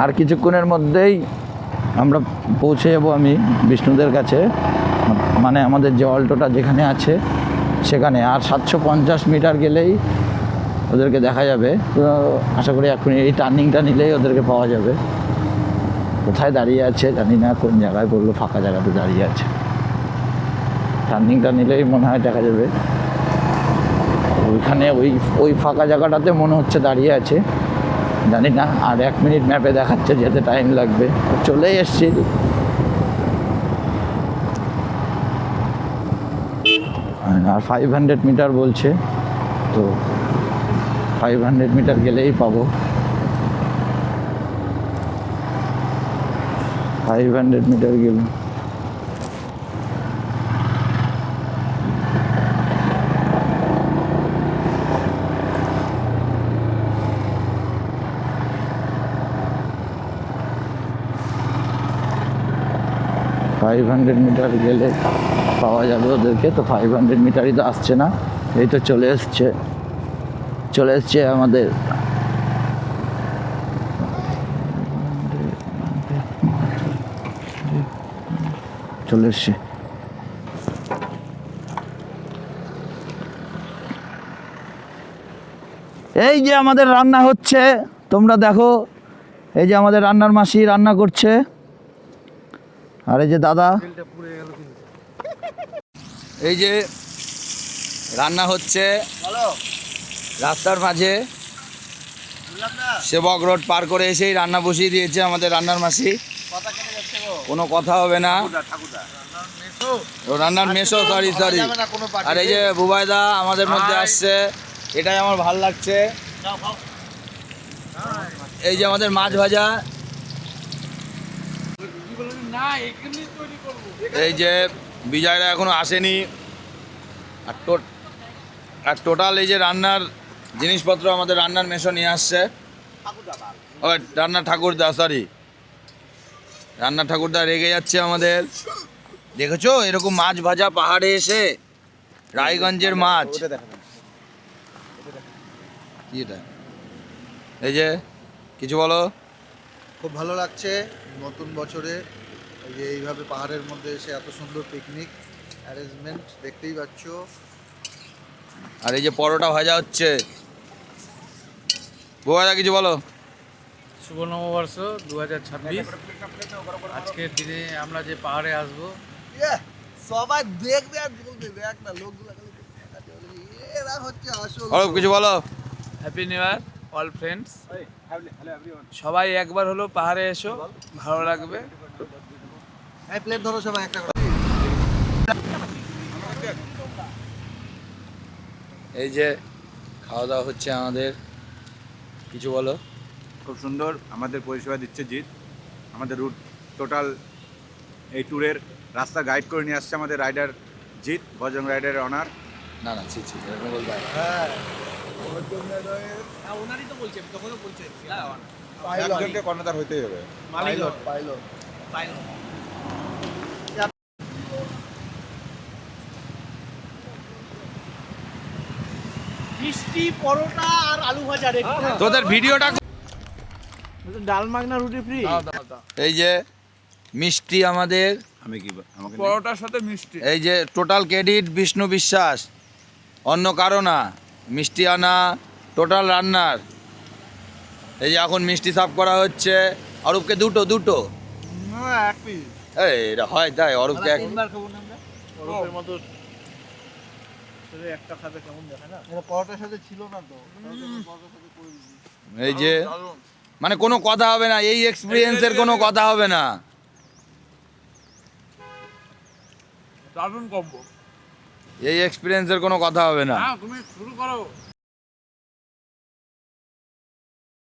আর কিছুক্ষণের মধ্যেই আমরা পৌঁছে যাবো আমি বিষ্ণুদের কাছে, মানে আমাদের যে অল্টোটা যেখানে আছে সেখানে। আর 750 মিটার গেলেই ওদেরকে দেখা যাবে। তো আশা করি এখন এই টার্নিংটা নিলেই ওদেরকে পাওয়া যাবে। কোথায় দাঁড়িয়ে আছে জানি না, কোন জায়গায় বললো ফাঁকা জায়গাতে দাঁড়িয়ে আছে। টার্নিংটা নিলেই মনে হয় দেখা যাবে। ওইখানে ওই ফাঁকা জায়গাটাতে মনে হচ্ছে দাঁড়িয়ে আছে, জানি না। আর 1 মিনিট ম্যাপে দেখাচ্ছে, যেতে টাইম লাগবে। চলেই এসছি। আর 500 মিটার বলছে, তো 500 মিটার গেলেই পাবো। 500 মিটার গেলে মিটার গেলে পাওয়া যাবে ওদেরকে। তো 500 মিটারই তো আসছে না, এই তো চলে এসছে আমাদের। চলে এসছে। এই যে আমাদের রান্না হচ্ছে, তোমরা দেখো। এই যে আমাদের রান্নার মাসি রান্না করছে, আর এই যে দাদা। এই যে রান্না হচ্ছে রাস্তার মাঝে, সেবক রোড পার করে এসেই রান্না বসিয়ে দিয়েছে আমাদের রান্নার মাসি। কোনো কথা হবে না, রান্নার মেসো। সরি। আর এই যে বুবাইদা আমাদের মধ্যে আসছে, এটাই আমার ভাল লাগছে। এই যে আমাদের মাছ ভাজা, এই যে বিজয়রা এখনো আসেনি। আর টোটাল এই যে রান্নার জিনিসপত্র আমাদের রান্নার মেশো নিয়ে আসছে। রান্নার ঠাকুরদা রেগে যাচ্ছে আমাদের। দেখেছো এরকম মাছ ভাজা পাহাড়ে এসে, রায়গঞ্জের মাছ। কি এটা? এই যে কিছু বলো। খুব ভালো লাগছে নতুন বছরে এই যে এইভাবে পাহাড়ের মধ্যে এসে এত সুন্দর পিকনিক অ্যারেঞ্জমেন্ট দেখতেই পাচ্ছ। আর এই যে পরোটা ভাজা হচ্ছে। বোবাদা কিছু বলো। শুভ নববর্ষ 2026। আজকের দিনে আমরা যে পাহাড়ে আসবো, সবাই দেখবে আর বলবে দেখ না লোকগুলো এরা হচ্ছে আসল। কিছু বলো। Happy new year all friends. সবাই একবার হলো পাহাড়ে এসো, ভালো লাগবে। এই প্লেট ধরো সবাই একটা করে। এই যে খাওয়া দাওয়া হচ্ছে আমাদের, কিছু বলো। খুব সুন্দর আমাদের পরিষেবা দিচ্ছে জিৎ। আমাদের রুট টোটাল এই ট্যুরের রাস্তা গাইড করে নিয়ে আসছে আমাদের রাইডার জিৎ, বজরং রাইডারের অনার। না ছি এরকম বলতে হয় না। হ্যাঁ ওনারই তো বলছে, তখনও বলছে একজনকে কর্ণধার হইতেই হবে। পাইলট মিষ্টি পরোটা আর আলু ভাজা রেডি। তোদের ভিডিওটা ডাল মাগনা রুটি ফ্রি। এই যে মিষ্টি আমাদের, আমি কি আমাকে পরোটার সাথে মিষ্টি। এই যে টোটাল ক্রেডিট বিষ্ণু বিশ্বাস, অন্য কারো না। মিষ্টি আনা টোটাল রান্নার। এই যে এখন মিষ্টি সাফ করা হচ্ছে। অরূপকে দুটো এক পিস এই এটা হয় তাই। অরূপকে তিনবার খাবো না আমরা। পরোটার মতো একটা খাবে কেমন দেখে না। এটা পরোটার সাথে ছিল না তো, পরোটার সাথে করে দিয়েছি। এই যে মানে কোনো কথা হবে না, এই এক্সপিরিয়েন্সের কোনো কথা হবে না। দারুণ কম্বো। এই এক্সপিরিয়েন্সের কোনো কথা হবে না। তুমি শুরু করো।